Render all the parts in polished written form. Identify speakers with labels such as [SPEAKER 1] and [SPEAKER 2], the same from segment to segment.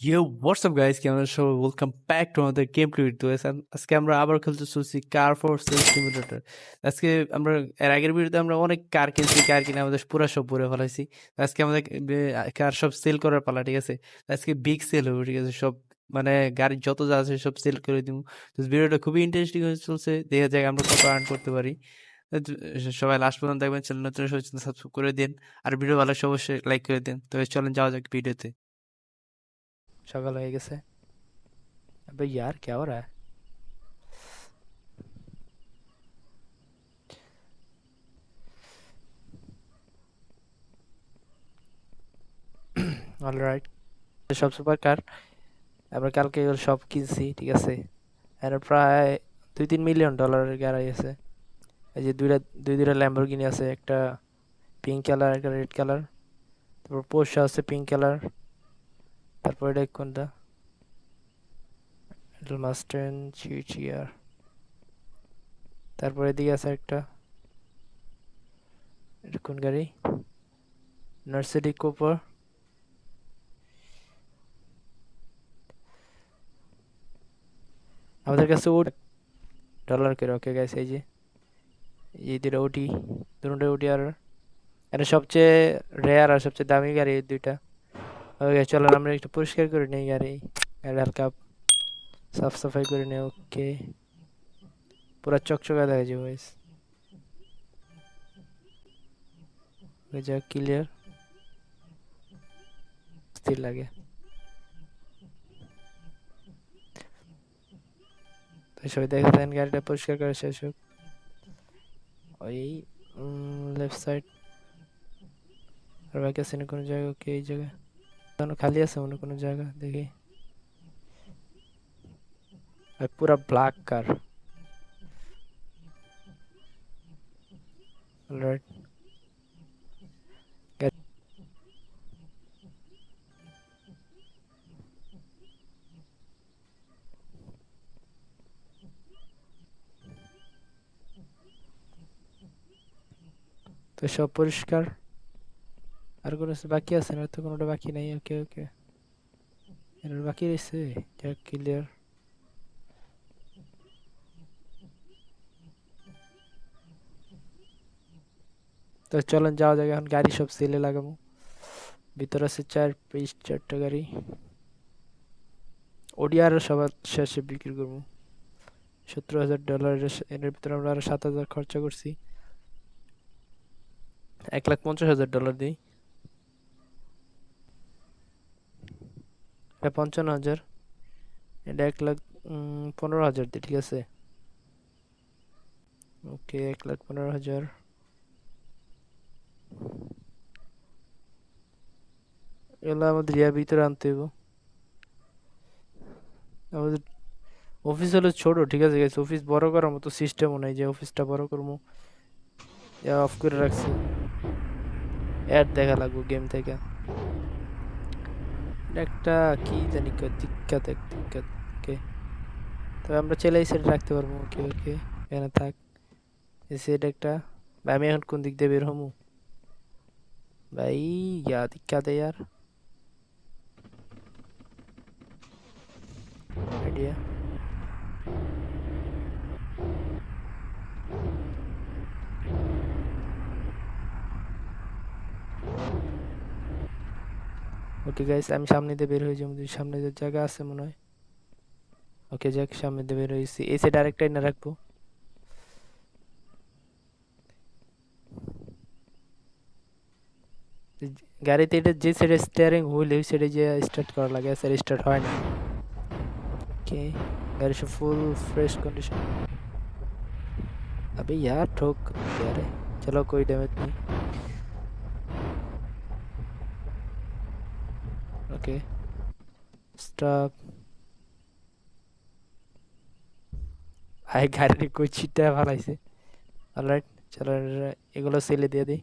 [SPEAKER 1] Yo, what's up guys? কেমন আছো? Welcome back to another gameplay video. আজকে আমরা আবার খেলতে চলছি কার ফর সেল সিমুলেটর। আজকে আমরা এর আগের ভিডিওতে আমরা অনেক কার কিনছি, কার কিনে আমাদের পুরো সব ভরে ফেলাইছি। আজকে আমাদের কার সব সেল করার পালা, ঠিক আছে? আজকে বিগ সেল হবে, ঠিক আছে? সব মানে গাড়ির যত যা আছে সব সেল করে দিব। তো ভিডিওটা খুবই ইন্টারেস্টিং হয়ে চলছে, দেখা যাক আমরা কত আর্ন করতে পারি। তো সবাই লাস্ট পর্যন্ত দেখবেন, চ্যানেল নতুন সাবস্ক্রাইব করে দিন, আর ভিডিও ভালো লাগলে অবশ্যই লাইক করে দিন। তো চলেন যাওয়া যাক ভিডিওতে। সকাল হয়ে গেছে। अबे यार क्या हो रहा है? অলরাইট, সব সুপার কার আমরা কালকে এগুলো সব কিনছি, ঠিক আছে? এর প্রায় 2-3 মিলিয়ন ডলারের গাড়ি আছে। এই যে দুইটা ল্যাম্বরগিনি আছে, একটা পিঙ্ক কালার, একটা রেড কালার। তারপর পোর্শে আছে পিঙ্ক কালার। তারপর এটা কোনটা? এটা মাস্টার্ন জিটিআর। তারপর এদিকে আছে একটা, এটা কোন গাড়ি? নার্সিডি কুপার। আমাদের কাছে ও ডলার করে। ওকে গাইস, এই দুটো ওটি, দুটোটা ওটি। আর এটা সবচেয়ে রেয়ার আর সবচেয়ে দামি গাড়ি এই দুইটা। ওকে চলেন আমরা একটু পরিষ্কার করে নেই গাড়ি। গাড়ি হালকা সাফ সাফাই করে নেই। ওকে, পুরো চকচকা দেখা যাবে গাইস। ওই যা ক্লিয়ার, স্থির লাগে। তো সবাই দেখে দেন গাড়িটা পরিষ্কার করে শেষ হোক। ওই লেফট সাইড আর বাকি আছে না কোনো জায়গা? ওকে, এই জায়গা খালি আছে মনে কোনো জায়গা দেখি। আর পুরা ব্ল্যাক কার। অলরাইট, তো সব পরিষ্কার। আর কোনো বাকি আছে না? তো কোনোটা বাকি নাই। ওকে ওকে, এর বাকি রয়েছে। যাক, ক্লিয়ার। তো চলেন যাওয়া যাক এখন, গাড়ি সব সেলে লাগাবো। ভিতরে আছে 4টা গাড়ি। ওডিআর সবার শেষে বিক্রি করবো। $17,000। এর ভিতরে আমরা আরো 7,000 খরচা করছি। $1,50,000 দিই। এটা 55,000। এটা 1,15,000 দিই, ঠিক আছে? ওকে, 1,15,000। এগুলো আমাদের ইয়ার ভিতরে আনতে হইব। আমাদের অফিস হলো ছোট, ঠিক আছে গেছে? অফিস বড় করার মতো সিস্টেমও নাই যে অফিসটা বড় করবো। অফ করে রাখছি, অ্যাড দেখা লাগবো গেম থেকে। এটা একটা কি জানি দিক্কত, এক দিক্কত। ওকে, তবে আমরা চাইলে এই সাইড রাখতে পারবো। ওকে ওকে, এখানে থাক। এই সাইড একটা। ভাই আমি এখন কোন দিক দিয়ে বের হমু? ভাই দিক্কত यार। আইডিয়া। ওকে গাইস, আমি সামনে দিয়ে বের হয়ে যাবো। সামনে যে জায়গা আছে মনে হয়। ওকে যাক, সামনে দিয়ে বের হয়েছি। এই সাইড আরেকটা এনে রাখবো। গাড়িতে এটা যে সাইডে স্টিয়ারিং হুইল, ওই সাইডে যে স্টার্ট করা লাগে, স্যার স্টার্ট হয় না। ওকে, গাড়ি সব ফুল फ्रेश कंडीशन। अबे यार ठोक दिया रे। चलो कोई डैमेज नहीं। Okay, stop. ভাই গাড়ি কই ছিটা ফেলাইছে। অলরাইট, চলো এগুলো সেলে দিয়ে দিই।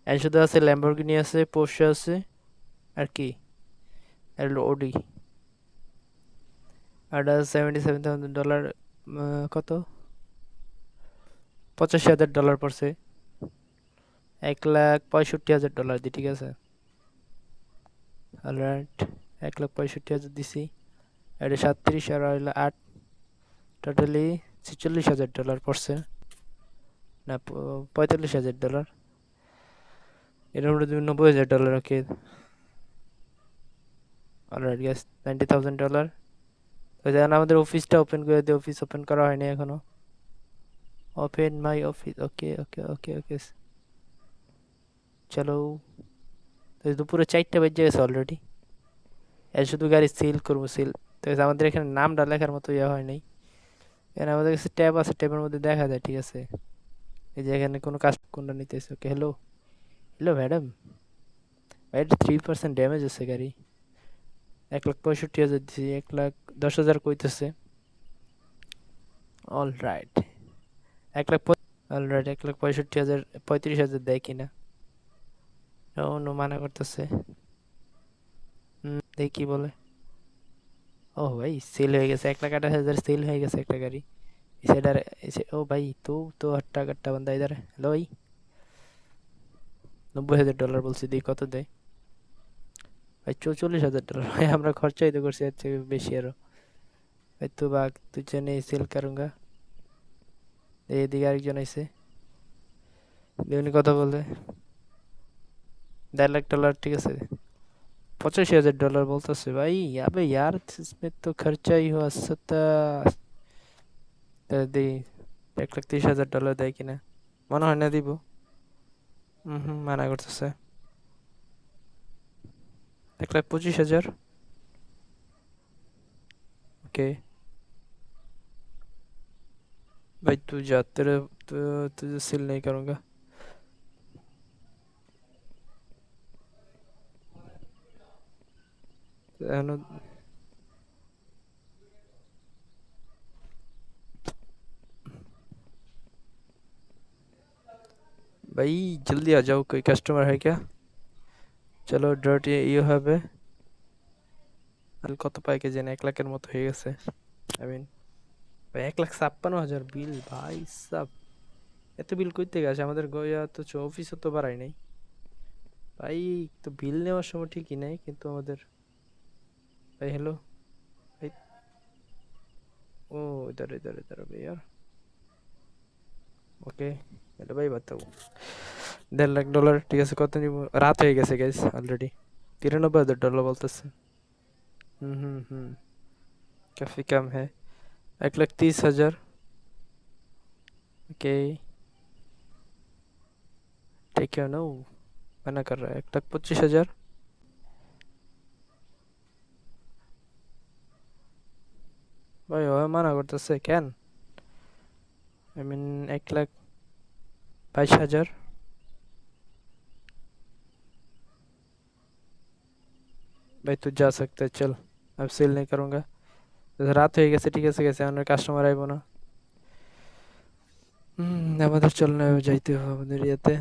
[SPEAKER 1] এর শুধু আছে ল্যাম্বরগিনি, আছে পোর্শে আছে, আর কি আর ওডি। আর $77,000। কত? $85,000 পড়ছে। $1,65,000 দিই, ঠিক আছে? অলরাইট, 1,65,000 দিছি, এটা 37 আর হইলো 8, টোটালি $46,000 পড়ছে, না $45,000। এর উপরে তুমি $90,000, ওকে। Alright gas, $90,000। তো যেন আমাদের অফিসটা ওপেন করে দিই, অফিস ওপেন করা হয়নি এখনো। ওপেন মাই অফিস, ওকে ওকে ওকে ওকে, চলো। তো দুপুরে 4টা বেজে গেছে অলরেডি, এর শুধু গাড়ি সেল করবো, সেল। তো আমাদের এখানে নামটা লেখার মতো ইয়ে হয় নাই, এখানে আমাদের কাছে ট্যাব আছে, ট্যাবের মধ্যে দেখা যায়, ঠিক আছে। এই যে এখানে কোনো কাজ কোনটা নিতেছে, ওকে। হ্যালো, হ্যালো ম্যাডাম, ভাই 3% ড্যামেজ আছে গাড়ি। 1,65,000 দিছি, 1,10,000 কইতেছে। অল রাইট, 1,00,000, অলরাইট 1,65,000, 35,000 দেয় কিনা। নো, মানা করতেছে। দেখি কি বলে। ও ভাই, সেল হয়ে গেছে, 1,28,000 সেল হয়ে গেছে একটা গাড়ি। इधर इसे ओ भाई, तू हट्टा कट्टा बंदा इधर है। हेलो भाई, $90,000 বলছি, দিই কত দেয় ভাই? $44,000 ভাই, আমরা খরচাই তো করছি, এর থেকে বেশি আরো ভাই। তো বাঘ তুঝে নেই সেল করুঙ্গা। এদিকে আরেকজন আইছে, উনি কথা বলে $1.5 লাখ, ঠিক আছে। $85,000 বলতেছে ভাই। अबे यार, इसमें तो खर्चा ही हुआ 70। $1,30,000 দেয় কিনা, মনে হয় না দিব। মানা করতেছে। 1,25,000, ओके भाई। तू जा, तेरे तुझे सेल नहीं करूंगा। एनो भाई, जल्दी आ जाओ, कोई कस्टमर है क्या? চলো ডট ইউ হবে। আর কত পাই কে জানি, 1 লাখের মতো হয়ে গেছে। আই মিন ভাই, 1,56,000 বিল ভাই সাব। এত বিল কইতে গেছে আমাদের গয়া, তো অফিসও তো বাড়াই নাই ভাই। তো বিল নেওয়ার সময় ঠিকই নেই, কিন্তু আমাদের भाई हेलो भाई। ओ, इधर इधर इधर अबे यार, ওকে। हेलो भाई बताओ। $1.5 লাখ, ঠিক আছে। কত নিব? রাত হয়ে গেছে গাইস অলরেডি। $93,000 বলতেছে। হুম, काफी कम है। 1,30,000, ओके। टेक यू नो, मना कर रहा है। 1,25,000 ভাই, ও মানা করতেছে কেন? I mean 1,22,000। भाई तू जा सकता है, चल। अब सेल नहीं करूंगा। রাত হয়ে গেছে, ঠিক আছে গেছে, আমার কাস্টমার আইবো না। আমাদের চল না, যাইতে হবে আমাদের ইয়েতে,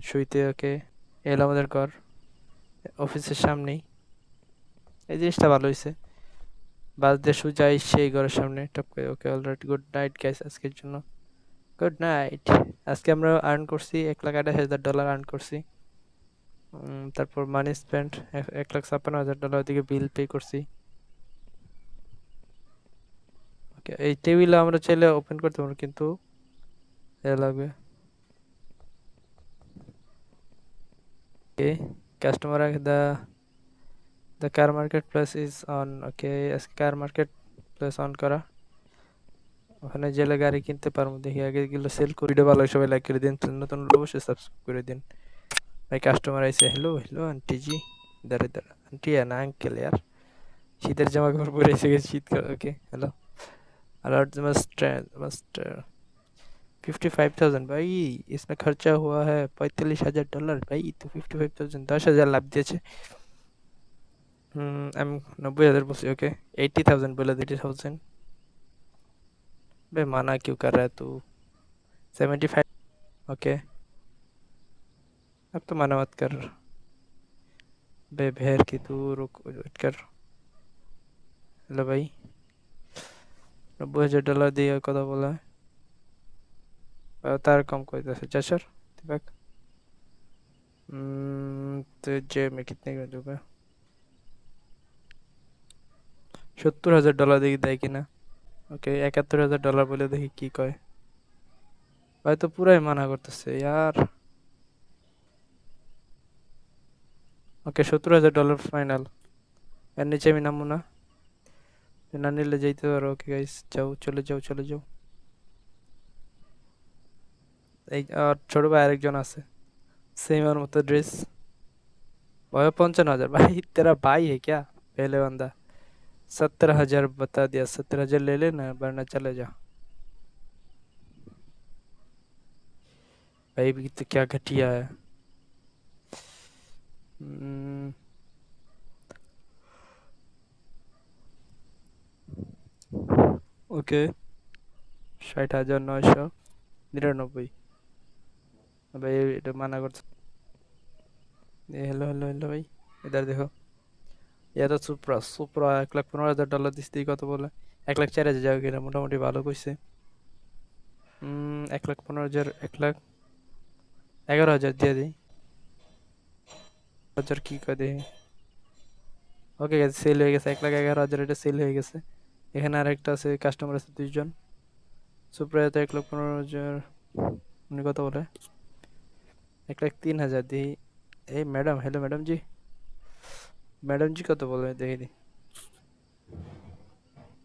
[SPEAKER 1] শুইতে, ওকে। এলো আমাদের ঘর, অফিসের সামনেই। এই জিনিসটা ভালো হয়েছে, বাস দিয়ে সোজা সেই ঘরের সামনে টপ করে। ওকে, অলরাইট, গুড নাইট গাইস আজকের জন্য। Good night. আজকে আমরা আর্ন করছি $1,28,000 আর্ন করছি। তারপর মানি স্পেন্ড $1,56,000 দিকে বিল পে করছি। ওকে, এই টেবিল আমরা চাইলে ওপেন করতে পারবো, কিন্তু এ লাগবে। Okay, customer the car market place is on. Okay, আজকে কার মার্কেট প্লেস অন করা, ওখানে জেলে গাড়ি কিনতে পারবো। দেখি আগে এগুলো সেল করি। ভিডিও ভালো, সবাই লাইক করে দিন, নতুন হলে অবশ্যই সাবস্ক্রাইব করে দিন। ভাই কাস্টমার আইছে। হ্যালো হ্যালো আন্টি জি, দাঁড়ে দাঁড়া, আন্টি না আঙ্কেল यार, শীতের জামা কাপড় পরে এসে গেছে, শীতকাল। ওকে, হ্যালো। अलर्ट मस्ट मस्ट 55,000 भाई, इसमें खर्चा हुआ है $45,000 भाई। तो 55,000, 10,000 लाभ दिए। एम 90,000 बस, ओके। 80,000 बोला, 80,000। बे माना क्यों कर रहा है तू? 75, ओके। अब तो माना मत कर बे, भेड़ की तू, रुक वेट कर। हेलो भाई, $90,000 दिया, कदा बोला है? तार कम कोई दस अच्छा सर, दिमाग। तो जेब में कितने का दूंगा? $70,000 দেখি দেয় কিনা। ওকে, $71,000 বলে দেখি কি কয়। ভাই তো পুরাই মানা করতেছে ইয়ার। ওকে, $70,000 ফাইনাল। এর নিচে আমি নামবো না। না নিলে যাইতে পারো। ওকে গাইস, যাও, চলে যাও, চলে যাও। এই আর ছোট ভাই আরেকজন আছে, সেম ওর মতো ड्रेस। भाई 55,000। भाई तेरा भाई है क्या? पहले बंदा 70,000 बता दिया। 70,000 ले लेना वरना चले जा। भाई भी तो क्या घटिया है। ओके, 60,999। भाई এটা মানা করছে। हेलो हेलो हेलो भाई, इधर देखो। ये तो सुप्रा सुप्रा $1,15,000 দিতে কত বলে? 1,04,000 যাও কিনা, মোটামুটি ভালো কইছে। 1,15,000, 1,11,000 দিয়ে দিই। 1,000 কি করে দিই। ওকে গেছে, সেল হয়ে গেছে। 1,11,000 এটা সেল হয়ে গেছে। এখানে আরেকটা আছে, কাস্টমার আছে 2 জন। সুপ্রায় তো 1,15,000। উনি কত বলে? 1,03,000 দিই। এই ম্যাডাম, हेलो मैडम जी। मैडम जी कत बोल रहे हैं देखी दी।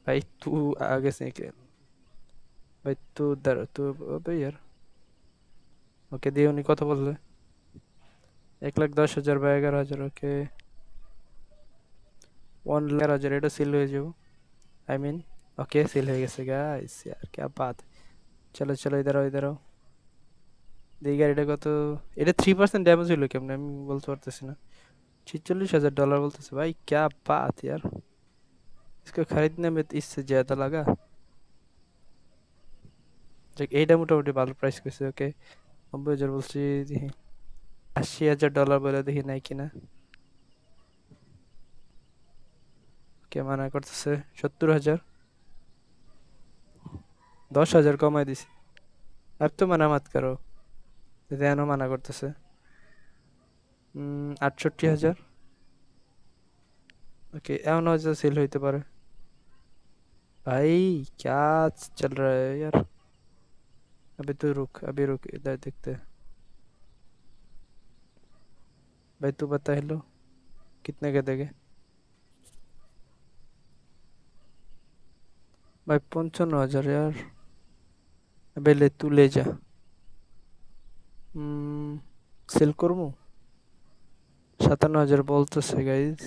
[SPEAKER 1] भाई तू आगे से निकल। भाई तू उधर तू। अबे यार। ओके दिए, उन्हीं कत बोल रहे? 1,10,000 বা 11,000। ओके 1,11,000 এটা সেল হয়ে যাবো। आई मीन ओके, सेल हो गया गाइस। यार क्या बात है। चलो चलो, इधर आओ, इधर आओ। দেখি গাড়িটা কত। এটা 3% ড্যামেজ হইলো কেমনে আমি বলতে পারতেছি না। $46,000 बोलते भाई, क्या बात यार। इसको खरीदने में तो इससे ज्यादा लगा। এইটা মোটামুটি ভালো প্রাইস কইছে। ওকে 90,000 বলছি, দেখি। $80,000 বলে দেখি নাই কিনা। কে মানা করতেছে? 70,000। 10,000 কমাই দিছি। अब तो मना मत करो। ध्यानो माना করতেছে। 68,000। ओके, एमन হয়তো সেল হইতে পারে। भाई क्या चल रहा है यार। अभी तू रुक, अभी रुक, इधर देखते हैं। भाई तू बता, हेलो, कितने के देगे? भाई 55,000 यार। अबे ले, तू ले जा। सेल করবো। 57,000 बोलতেছে गाइस।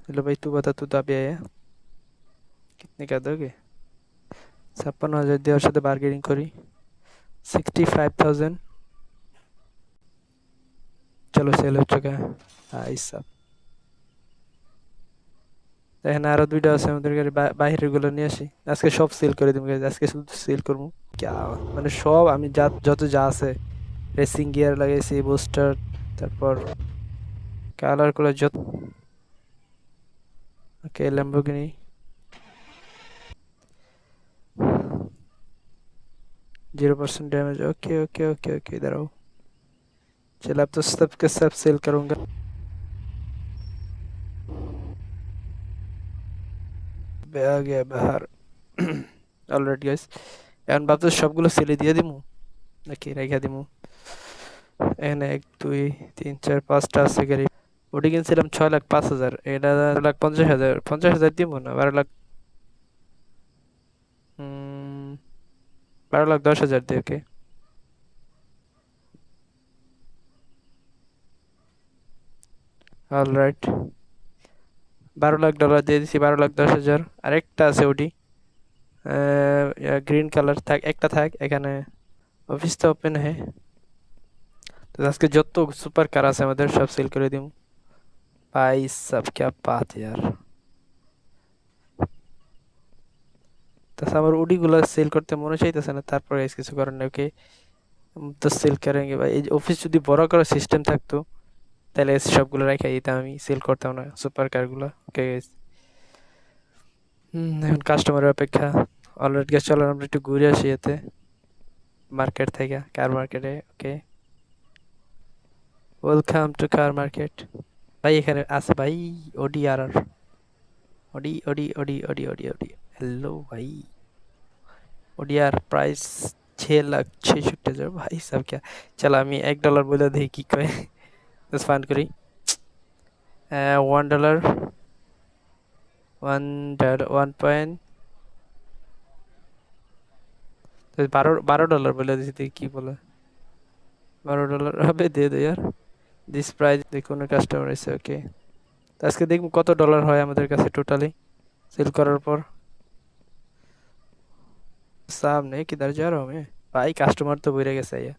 [SPEAKER 1] हेलो भाई, तू बता, तू तो अभी आया। कितने का दोगे? 56,000 দেওয়ার সাথে বার্গেনিং করি। 65,000। चलो सेल हो चुका है। भाई साहब, দেখেন আরো 2টা আছে আমাদের গাড়ি। বাইরের গুলো নিয়ে আসি। আজকে সব সেল করে দিব গাইস। আজকে শুধু সেল করবো। क्या মানে সব আমি যত যা আছে, রেসিং গিয়ার লাগাইছি, বুস্টার, তারপর কালার গুলো যত। Okay Lamborghini. %0 damage. Okay okay okay okay, इधर आओ। चल अब तो सब के सब सेल करूंगा। आ गया बाहर। অলরাইট গাইস, এখন ভাবতে সবগুলো সেলে দিয়ে দিমু নাকি রেখে দিমু। এখানে 1 2 3 4 5টা আছে গাড়ি। ওটি কিনছিলাম 6,05,000। এটা 6,50,000। 50,000 দিব না, 12,00,000। 12,10,000 দিয়ে। ওকে অলরাইট, $12,00,000 দিয়ে দিছি। 12,10,000। আরেকটা আছে ওটি, গ্রিন কালার থাক, একটা থাক এখানে। অফিস তো ওপেন है। তো আজকে যত সুপার কার আছে আমাদের সব সেল করে দিম। ভাই সব क्या बात है यार। তাছাড়া আমার ওডিগুলো সেল করতে মনে চাইতেছে না, তারপরে কিছু করার নেই। ওকে তো সেল করেंगे ভাই। এই অফিস যদি বড় করে সিস্টেম থাকতো তাহলে সবগুলো রেখে দিতাম, আমি সেল করতাম না সুপার কারগুলো। ওকে গাইস, এখন কাস্টমারের অপেক্ষা। অলরেডি গেছে, চলো আমরা একটু ঘুরে আসি এতে মার্কেট থেকে, কার মার্কেটে। Okay welcome to car market. ভাই এখানে আছে ভাই ওডি আর আর। Audi Audi Audi Audi Audi Audi hello भाई। ओडियार प्राइस 6,66,000 भाई सब क्या। चल আমি $1 বলে দেখি কি কয়। ফান করি। $1 1 পয়েন্ট 12 $12 বলে দিছি দেখি কি বলে। $12 হবে দে দে यार। দিস প্রাইস দেখুন কাস্টমার আছে ওকে। তো আজকে দেখব কত ডলার হয় আমাদের কাছে টোটালি সেল করার পর। सामने किधर जा रहा हूँ मैं भाई कस्टमर तो बुरे कैसे है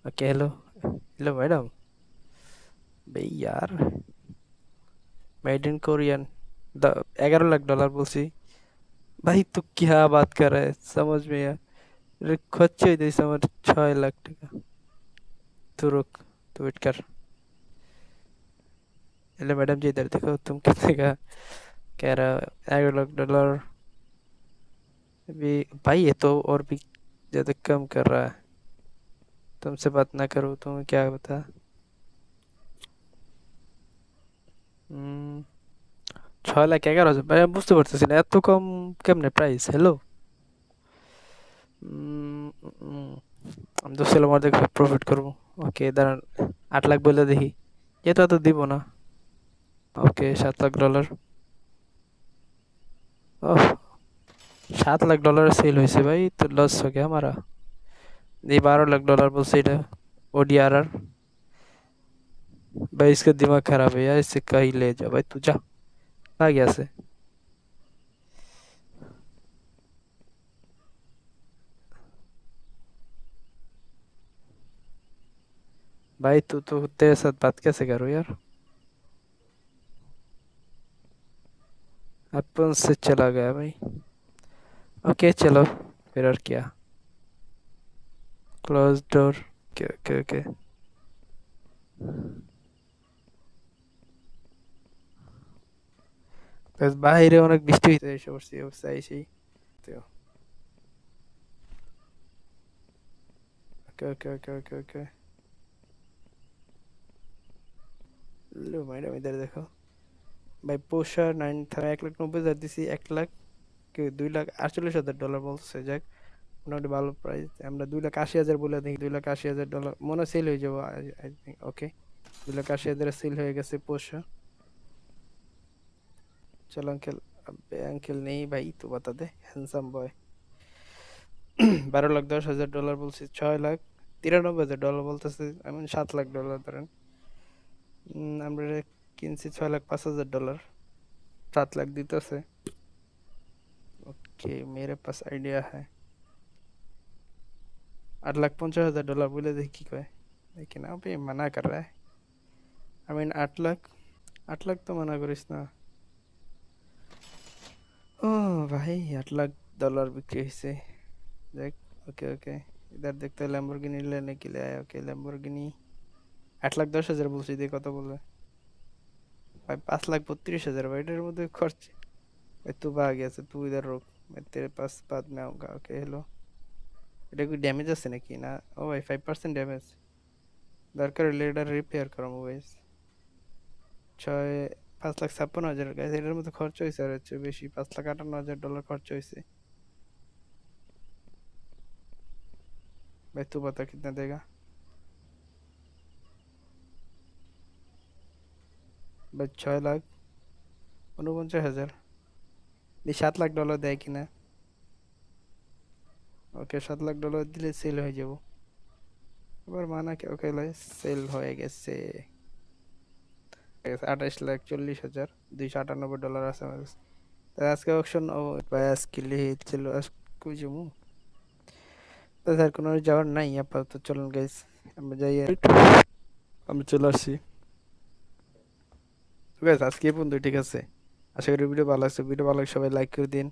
[SPEAKER 1] ओके हेलो हेलो मैडम भाई यार मेड इन कोरियन $11 लाख बोलसी भाई तू क्या बात कर रहा है समझ में यार अरे खर्चे दे समझ 6 लाख टका तू रुक तू वेट कर हेलो मैडम जी इधर देखो तुम कितने का कह रहा $11 लाख अभी भाई ये तो और भी ज्यादा कम कर रहा है तुमसे बात ना करूँ तुम्हें क्या बता 6,11,000 ভাই আমি বুঝতে পারতেছি না এত কম কেমনে প্রাইস হ্যালো আমি তো সেল আমার দেখে প্রফিট করবো ওকে দাঁড়ান 8 লাখ বলে দেখি এটা তো দিব না ওকে $7 লাখ ओह $7 लाख सेल हुई से भाई तो लॉस हो गया हमारा ये $12 लाख बोलते इधर ओडीआरआर भाई इसका दिमाग खराब है यार इससे कहीं ले जा भाई तू जा आ गया से भाई तू तो तेरे साथ बात कैसे करो यार अपन से चला गया भाई ओके चलो फिर और क्या close door okay okay okay বেশ বাইরে অনেক বৃষ্টি হইতে এসে পড়ছি অবস্থা এসেই তো ওকে ওকে ওকে ওকে ওকে लो मैडम इधर देखो भाई पोशा 1,90,000 দিছি 1 লাখ কি 2,48,000 ডলার বলছে যাক মোটামুটি ভালো প্রাইস আমরা 2,80,000 বলে দেখি $2,80,000 মনে সেল হয়ে যাবো আই থিঙ্ক ওকে 2,80,000 সেল হয়ে গেছে পোশা चलो अंकल अबे अंकल नहीं भाई तू बता दे हैंडसम बॉय 12,10,000 বলছি 6,93,000 বলতেছে আমি $7 লাখ ধরেন আমরা কিনছি $6,05,000 $7 लाख দিতেছে ओके मेरे पास आइडिया है $8,50,000 बोले देखी कोई लेकिन अभी मना कर रहा है आई मीन 8 लाख तो मना करिस ना ओ भाई $8 लाख बिक्री से देख ओके ओके इधर देखते हैं लैम्बोर्गिनी लेने के लिए आया ओके लैम्बोर्गिनी 8,10,000 बोलছি দিয়ে কত বলবে भाई 5,32,000 भाई এটার মধ্যে খরচ भाई तू भाग गया से तू इधर रुक मैं तेरे पास बाद में आऊंगा ओके हेलो এটা কি ড্যামেজ আছে নাকি না ও ভাই 5% ড্যামেজ দরকার হলে এটা রিপেয়ার করাবো গাইস 5,56,000 গাইস এটার মধ্যে খরচ হয়েছে আর হচ্ছে বেশি $5,58,000 খরচ হয়েছে भाई तू बता कितना देगा भाई 6,49,000 ये $7 लाख দেয় কিনা ওকে $7 লাখ দিলে সেল হয়ে যাব এবার মানা কি ওকে লাই সেল হয়ে গেছে 28,40,000 $298 আছে আমার কাছে তো আজকে অকশন ভাই আজকে ছিল আজকে যাবো তো স্যার কোনো যাওয়ার নাই আপাতত চলুন গাইস আমরা যাই আমি চলে আসছি তো গাইস আজকে এই পর্যন্ত ঠিক আছে আশা করি ভিডিও ভালো লাগছে ভিডিও ভালো লাগলে সবাই লাইক করে দিন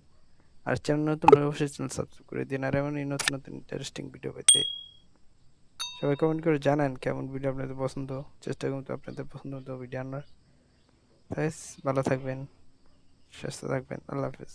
[SPEAKER 1] আর চ্যানেল নতুন হলে অবশ্যই চ্যানেল সাবস্ক্রাইব করে দিন আর এমনই নতুন নতুন ইন্টারেস্টিং ভিডিও পেতে সবাই কমেন্ট করে জানান কেমন ভিডিও আপনাদের পছন্দ চেষ্টা করুন তো আপনাদের পছন্দ মতো ভিডিও আনার ভালো থাকবেন সুস্থ থাকবেন আল্লাহ হাফেজ